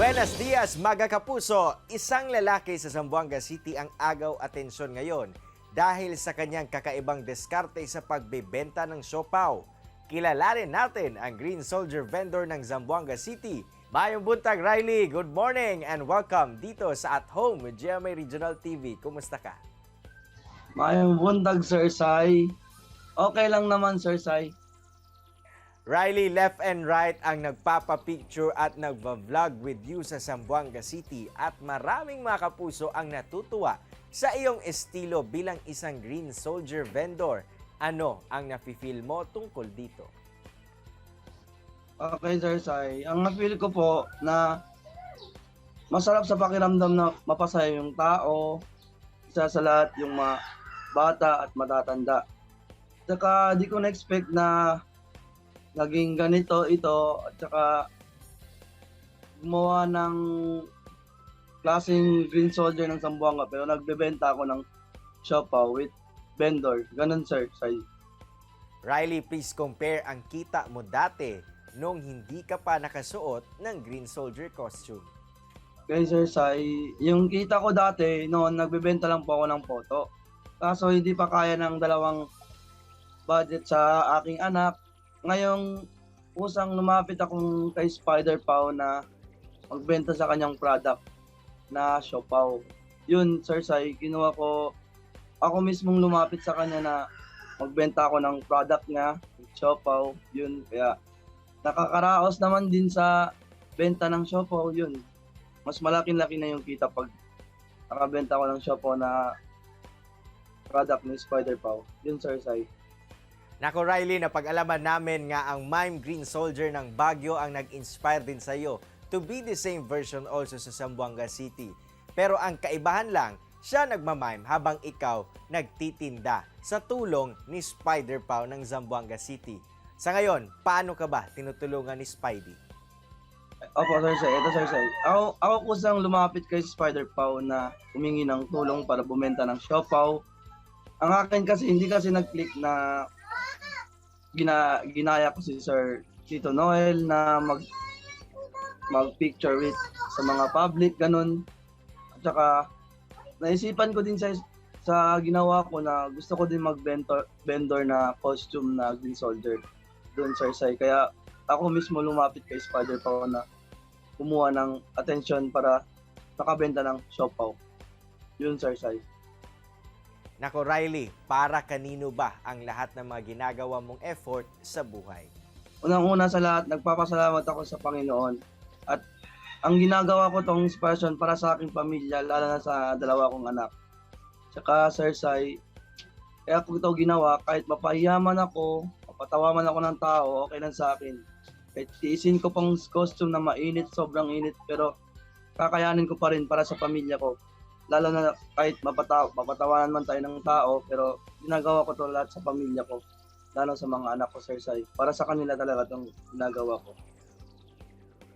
Buenos dias, mga kapuso! Isang lalaki sa Zamboanga City ang agaw atensyon ngayon dahil sa kanyang kakaibang diskarte sa pagbebenta ng siopaw. Kilalanin natin ang Green Soldier vendor ng Zamboanga City. Mayong buntag, Riley! Good morning and welcome dito sa At Home with GMA Regional TV. Kumusta ka? Mayang buntag, Sir Sai. Okay lang naman, Sir Sai. Riley, left and right ang nagpapapicture at nagva-vlog with you sa Zamboanga City at maraming mga kapuso ang natutuwa sa iyong estilo bilang isang Green Soldier vendor. Ano ang nafe-feel mo tungkol dito? Okay, Sir Sai. Ang na-feel ko po na masarap sa pakiramdam na mapasaya yung tao, isa sa lahat yung mga bata at matatanda. Saka di ko na-expect na naging ganito ito at saka gumawa ng klaseng Green Soldier ng Zamboanga pero nagbebenta ako ng siopaw with vendor. Ganun, Sir Sai. Riley, please compare ang kita mo dati nung hindi ka pa nakasuot ng Green Soldier costume. Okay, Sir Sai. Yung kita ko dati, noon nagbebenta lang po ako ng photo. Kaso hindi pa kaya ng dalawang budget sa aking anak. Ngayong usang lumapit akong kay Spider Pau na magbenta sa kanyang product na siopaw. Yun, Sir Sai, kinuha ko, ako mismong lumapit sa kanya na magbenta ako ng product niya, siopaw. Yun, kaya nakakaraos naman din sa benta ng siopaw. Yun, mas malaki-laki na yung kita pag nakabenta ko ng siopaw na product ni Spider Pau. Yun, Sir Sai. Nako Riley, napag-alaman namin nga ang Mime Green Soldier ng Baguio ang nag-inspire din sa iyo to be the same version also sa Zamboanga City. Pero ang kaibahan lang, siya nagmamime habang ikaw nagtitinda sa tulong ni Spider Pau ng Zamboanga City. Sa ngayon, paano ka ba tinutulungan ni Spidey? Opo, Sir Sai. Ito, Sir Sai. Ako kusang lumapit kay Spider Pau na humingi ng tulong para bumenta ng siopaw. Ang akin kasi, hindi kasi nag-click na ginaya ko si Sir Tito Noel na mag-picture with sa mga public, ganun. At saka, naisipan ko din sa ginawa ko na gusto ko din vendor na costume na Green Soldier doon, Sir Sai. Kaya ako mismo lumapit kay Spider Pau na kumuha ng attention para makabenta ng siopaw. Yun, Sir Sai. Nako Riley, para kanino ba ang lahat ng mga ginagawa mong effort sa buhay? Unang-una sa lahat, nagpapasalamat ako sa Panginoon. At ang ginagawa ko tong inspiration para sa aking pamilya, lalo na sa dalawa kong anak. Tsaka, Sir Sai, kaya ko ito ginawa, kahit mapahiyaman ako, mapatawa man ako ng tao, okay lang sa akin. Kahit tiisin ko pang costume na mainit, sobrang init, pero kakayanin ko pa rin para sa pamilya ko. Lalo na kahit mapatawanan man tayo ng tao, pero ginagawa ko to lahat sa pamilya ko. Lalo sa mga anak ko, Sir Sai. Para sa kanila talaga itong ginagawa ko.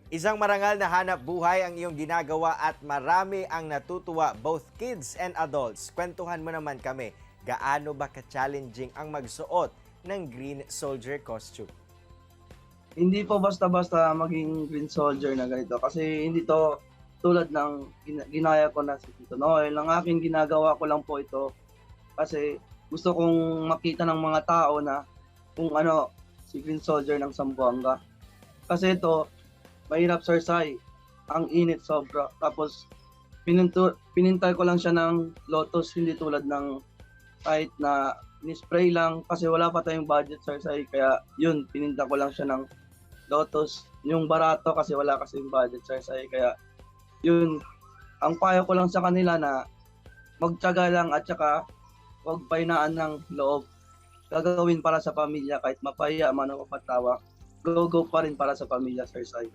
Isang marangal na hanap buhay ang iyong ginagawa at marami ang natutuwa, both kids and adults. Kwentuhan mo naman kami, gaano ba ka-challenging ang magsuot ng Green Soldier costume? Hindi po basta-basta maging Green Soldier na ganito. Kasi hindi to tulad ng ginaya ko na si Tito Noel. Ang aking ginagawa ko lang po ito kasi gusto kong makita ng mga tao na kung ano si Green Soldier ng Zamboanga. Kasi ito, mahirap, Sir Sai. Ang init sobra. Tapos pinintay ko lang siya ng lotus, hindi tulad ng kahit na ni-spray lang kasi wala pa tayong budget, Sir Sai. Kaya yun, pininta ko lang siya ng lotus. Yung barato kasi wala kasi yung budget, Sir Sai. Kaya yun, ang payo ko lang sa kanila na magtiyaga lang at saka huwag pahinaan ng loob. Gagawin para sa pamilya kahit mapahiya man o mapatawa. Go pa rin para sa pamilya, Sir Sai.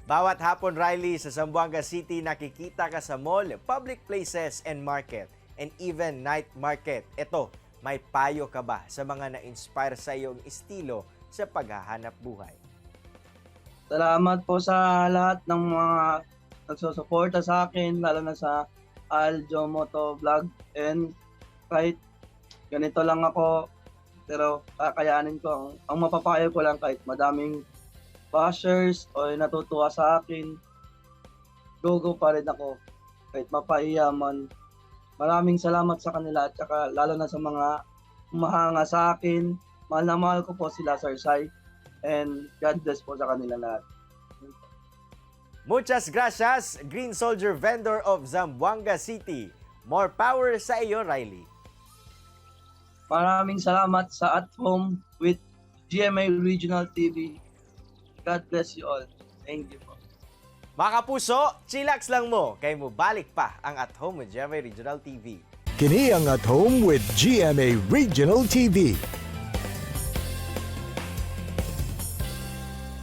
Bawat hapon, Riley, sa Zamboanga City, nakikita ka sa mall, public places and market, and even night market. Ito, may payo ka ba sa mga na-inspire sa iyong estilo sa paghahanap buhay? Salamat po sa lahat ng mga nagsusuporta sa akin, lalo na sa Aljo Moto Vlog. And kahit ganito lang ako, pero kakayanin ko. Ang mapapayo ko lang kahit madaming bashers o natutuwa sa akin, go pa rin ako kahit mapahiyaman. Maraming salamat sa kanila at saka lalo na sa mga umahanga sa akin. Mahal na mahal ko po sila, Sir Sai. And God bless po sa kanila lahat. Muchas gracias, Green Soldier Vendor of Zamboanga City. More power sa iyo, Riley. Maraming salamat sa At Home with GMA Regional TV. God bless you all. Thank you po. Mga kapuso, chillax lang mo, kay mo balik pa ang At Home with GMA Regional TV. Kini ang At Home with GMA Regional TV.